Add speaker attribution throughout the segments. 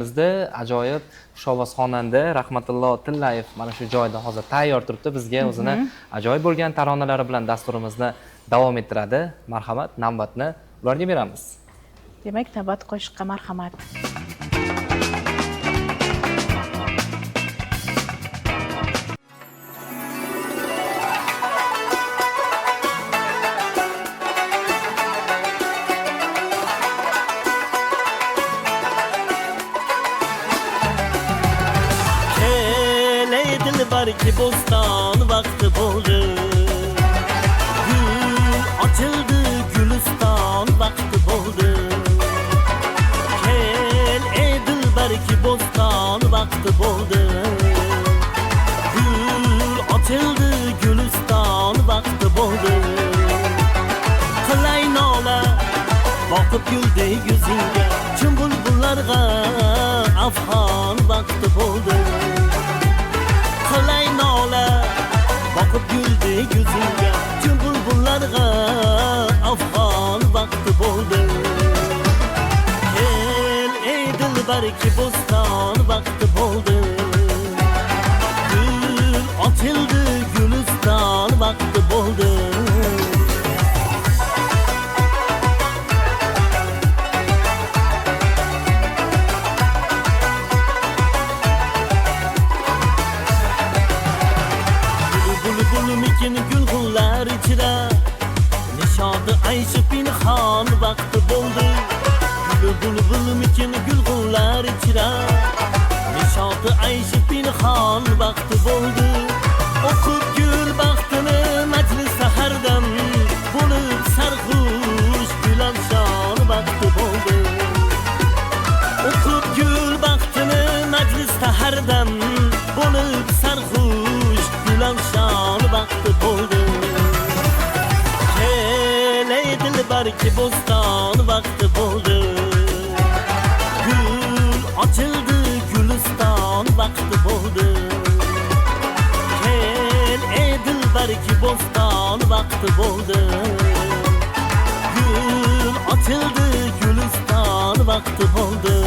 Speaker 1: Bizda ajoyib xushovoz xonanda Rahmatullo Tillayev mana shu joyda hozir tayyor turibdi. Bizga o'zini ajoyib bo'lgan taronalari bilan dasturimizni davom ettiradi. Marhamat, navbatni ularga beramiz.
Speaker 2: Demak, navbat qo'shiqqa marhamat.
Speaker 3: Barki bostan vakti bo'ldi, gul ochildi, guliston vakti bo'ldi. Kel ey dilbarki bostan vakti bo'ldi, gul ochildi, guliston vakti bo'ldi. Qilay nola boqib yuldi yuzingga, chun bulbullarga afg'on vakti bo'ldi. Qilay nola boqib yuldi yuzingga, chun bulbullarga afg'on vaqti bo'ldi. Kel ey dilbarki boston vaqti bo'ldi, gul ochildi, guliston vaqti bo'ldi. Gulg'unlar ichra nishodi ayshi pinhon vaqti bo'ldi. Bulbulmikin gulg'unlar ichra nishodi ayshi pinhon vaqti bo'ldi. O'qib gul baxtini majlis sahardan bo'lib sarxush gulamshon vaqti bo'ldi. O'qib gul baxtini majlis sahardan bo'lib sarxush gulamshon vaqti bo'ldi. Kel ey dilbarki boston vaqti bo'ldi, gul ochildi, guliston vaqti bo'ldi. Kel ey dilbarki boston vaqti bo'ldi, gul ochildi, guliston vaqti bo'ldi.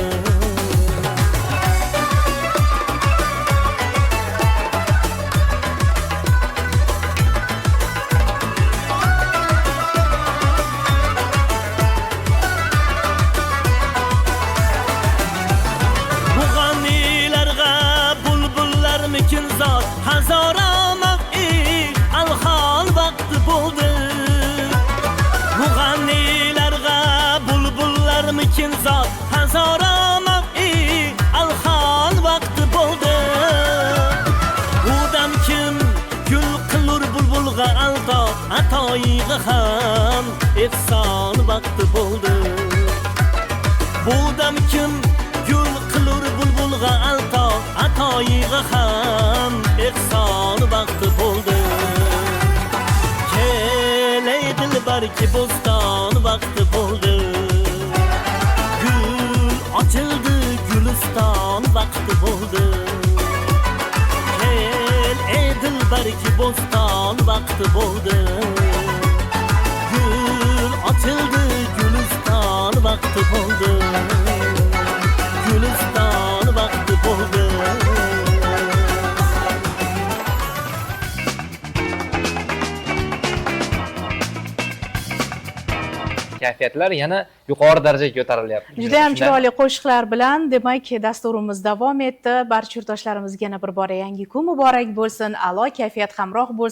Speaker 3: Hazorama alxon vaqti bo'ldi. Mug'annilarga bulbullar mikin zot, hazorama alxon vaqti bo'ldi. Budam kim gul qilur bulbulga alto, atoyiga ham ehson vaqti bo'ldi. Budam kim gul qilur bulbulga alto, atoyiga ham ehson vaqti bo'ldi. Kel ey dilbarki boston vaqti bo'ldi, gul ochildi, guliston vaqti bo'ldi. Kel ey dilbarki boston vaqti bo'ldi, gul ochildi, guliston vaqti bo'ldi. Guliston vaqti bo'ldi.
Speaker 1: Kayfiyatlar yana yuqori darajaga ko'tarilyapti.
Speaker 2: Juda ham chiroyli qo'shiqlar bilan demak dasturimiz davom etdi. Barcha yurtdoshlarimizga yana bir bora yangi kun muborak bo'lsin, a'lo kayfiyat hamroh bo'lsin.